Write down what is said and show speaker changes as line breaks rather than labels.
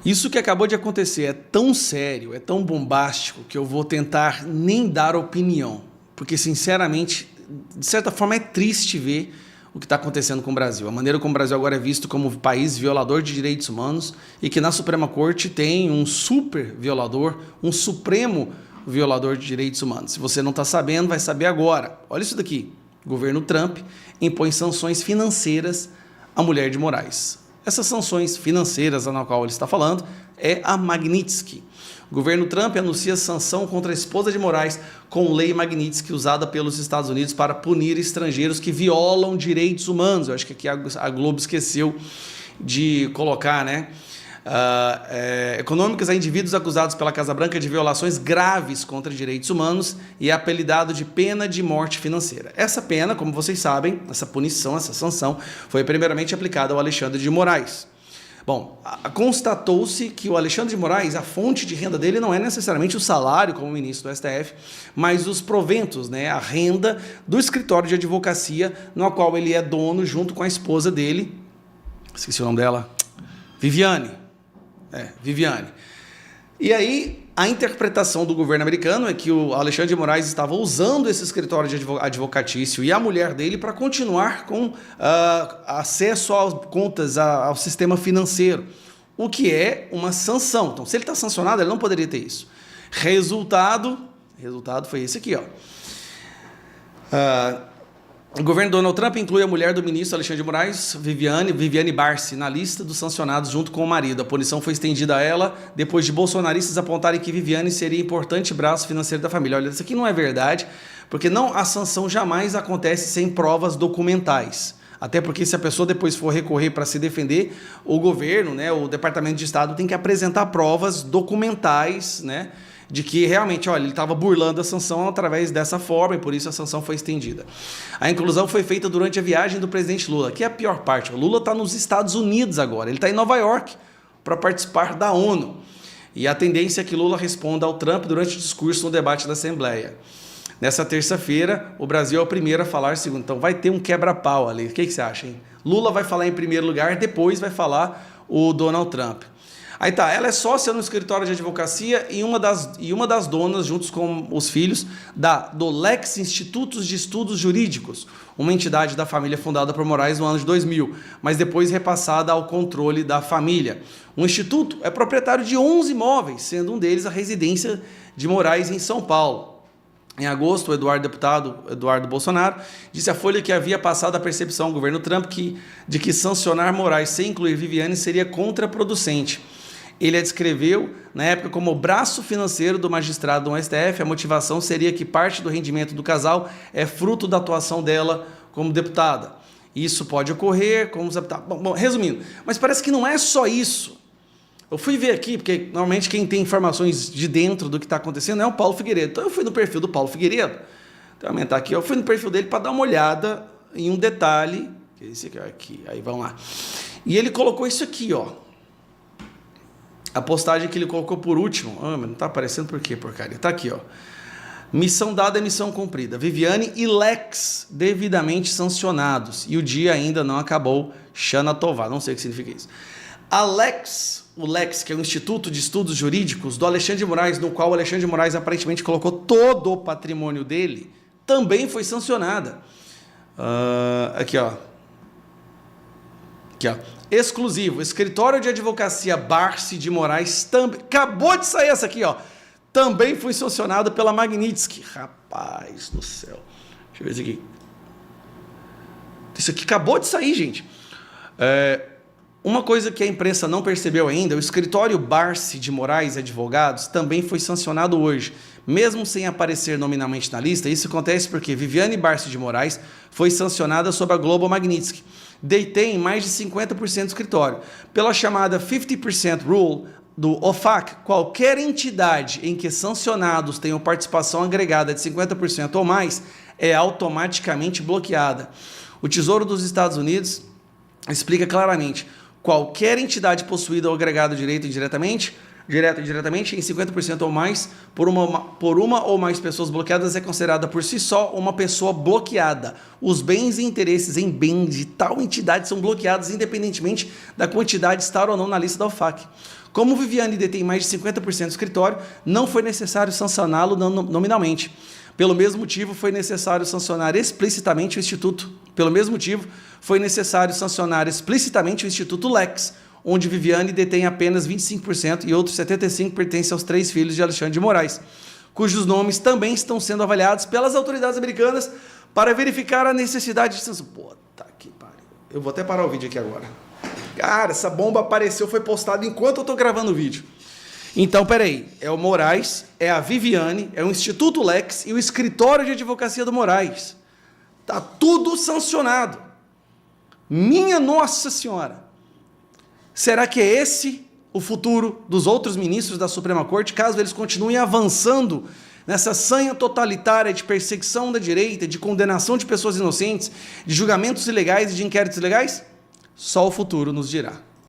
Isso que acabou de acontecer é tão sério, é tão bombástico, que eu vou tentar nem dar opinião. Porque, sinceramente, de certa forma é triste ver o que está acontecendo com o Brasil. A maneira como o Brasil agora é visto como um país violador de direitos humanos e que na Suprema Corte tem um super violador, um supremo violador de direitos humanos. Se você não está sabendo, vai saber agora. Olha isso daqui. O governo Trump impõe sanções financeiras à mulher de Moraes. Essas sanções financeiras na qual ele está falando é a Magnitsky. O governo Trump anuncia sanção contra a esposa de Moraes com lei Magnitsky usada pelos Estados Unidos para punir estrangeiros que violam direitos humanos. Eu acho que aqui a Globo esqueceu de colocar, né? Econômicas a indivíduos acusados pela Casa Branca de violações graves contra direitos humanos e é apelidado de pena de morte financeira. Essa pena, como vocês sabem, essa punição, essa sanção, foi primeiramente aplicada ao Alexandre de Moraes. Bom, constatou-se que o Alexandre de Moraes, a fonte de renda dele não é necessariamente o salário como ministro do STF, mas os proventos, né, a renda do escritório de advocacia no qual ele é dono junto com a esposa dele, esqueci o nome dela, Viviane. Viviane. E aí, a interpretação do governo americano é que o Alexandre de Moraes estava usando esse escritório de advocatício e a mulher dele para continuar com acesso às contas, ao sistema financeiro, o que é uma sanção. Então, se ele está sancionado, ele não poderia ter isso. Resultado foi esse aqui, ó. O governo Donald Trump inclui a mulher do ministro Alexandre de Moraes, Viviane Barsi, na lista dos sancionados junto com o marido. A punição foi estendida a ela depois de bolsonaristas apontarem que Viviane seria importante braço financeiro da família. Olha, isso aqui não é verdade, porque a sanção jamais acontece sem provas documentais. Até porque se a pessoa depois for recorrer para se defender, o governo, né, o Departamento de Estado tem que apresentar provas documentais, né, de que realmente, olha, ele estava burlando a sanção através dessa forma e por isso a sanção foi estendida. A inclusão foi feita durante a viagem do presidente Lula, que é a pior parte. O Lula está nos Estados Unidos agora, ele está em Nova York para participar da ONU. E a tendência é que Lula responda ao Trump durante o discurso no debate da Assembleia. Nessa terça-feira, o Brasil é o primeiro a falar segundo. Então vai ter um quebra-pau ali. O que você acha, hein? Lula vai falar em primeiro lugar, depois vai falar o Donald Trump. Aí tá, ela é sócia no escritório de advocacia e uma das donas, juntos com os filhos, do Lex Institutos de Estudos Jurídicos, uma entidade da família fundada por Moraes no ano de 2000, mas depois repassada ao controle da família. O instituto é proprietário de 11 imóveis, sendo um deles a residência de Moraes em São Paulo. Em agosto, o deputado Eduardo Bolsonaro disse à Folha que havia passado a percepção ao governo Trump de que sancionar Moraes sem incluir Viviane seria contraproducente. Ele a descreveu, na época, como o braço financeiro do magistrado no STF. A motivação seria que parte do rendimento do casal é fruto da atuação dela como deputada. Isso pode ocorrer como... Bom, resumindo, mas parece que não é só isso. Eu fui ver aqui, porque normalmente quem tem informações de dentro do que está acontecendo é o Paulo Figueiredo. Então eu fui no perfil do Paulo Figueiredo, vou aumentar aqui, eu fui no perfil dele para dar uma olhada em um detalhe, que é esse aqui, aí vamos lá. E ele colocou isso aqui, ó. A postagem que ele colocou por último, mas não está aparecendo por quê, porcaria? Está aqui, ó. Missão dada é missão cumprida. Viviane e Lex devidamente sancionados. E o dia ainda não acabou. Shana Tovar, não sei o que significa isso. O Lex, que é o Instituto de Estudos Jurídicos do Alexandre de Moraes, no qual o Alexandre de Moraes aparentemente colocou todo o patrimônio dele, também foi sancionada. Aqui, ó. Exclusivo, escritório de advocacia Barsi de Moraes também, acabou de sair essa aqui, ó, também foi sancionado pela Magnitsky. Rapaz do céu, deixa eu ver isso aqui. Isso aqui acabou de sair, gente. Uma coisa que a imprensa não percebeu ainda, o escritório Barsi de Moraes Advogados também foi sancionado hoje, mesmo sem aparecer nominalmente na lista. Isso acontece porque Viviane Barsi de Moraes foi sancionada sob a Global Magnitsky. Detém mais de 50% do escritório. Pela chamada 50% Rule do OFAC, qualquer entidade em que sancionados tenham participação agregada de 50% ou mais é automaticamente bloqueada. O Tesouro dos Estados Unidos explica claramente: qualquer entidade possuída ou agregada direto ou indiretamente, direto ou indiretamente, em 50% ou mais, por uma ou mais pessoas bloqueadas, é considerada por si só uma pessoa bloqueada. Os bens e interesses em bem de tal entidade são bloqueados independentemente da quantidade estar ou não na lista da UFAC. Como Viviane detém mais de 50% do escritório, não foi necessário sancioná-lo nominalmente. Pelo mesmo motivo, foi necessário sancionar explicitamente o Instituto. Pelo mesmo motivo, foi necessário sancionar explicitamente o Instituto Lex, onde Viviane detém apenas 25% e outros 75% pertencem aos 3 filhos de Alexandre de Moraes, cujos nomes também estão sendo avaliados pelas autoridades americanas para verificar a necessidade de sanção. Puta que pariu. Eu vou até parar o vídeo aqui agora. Cara, essa bomba apareceu, foi postada enquanto eu estou gravando o vídeo. Então, peraí, é o Moraes, é a Viviane, é o Instituto Lex e o Escritório de Advocacia do Moraes. Tá tudo sancionado. Minha Nossa Senhora! Será que é esse o futuro dos outros ministros da Suprema Corte, caso eles continuem avançando nessa sanha totalitária de perseguição da direita, de condenação de pessoas inocentes, de julgamentos ilegais e de inquéritos ilegais? Só o futuro nos dirá.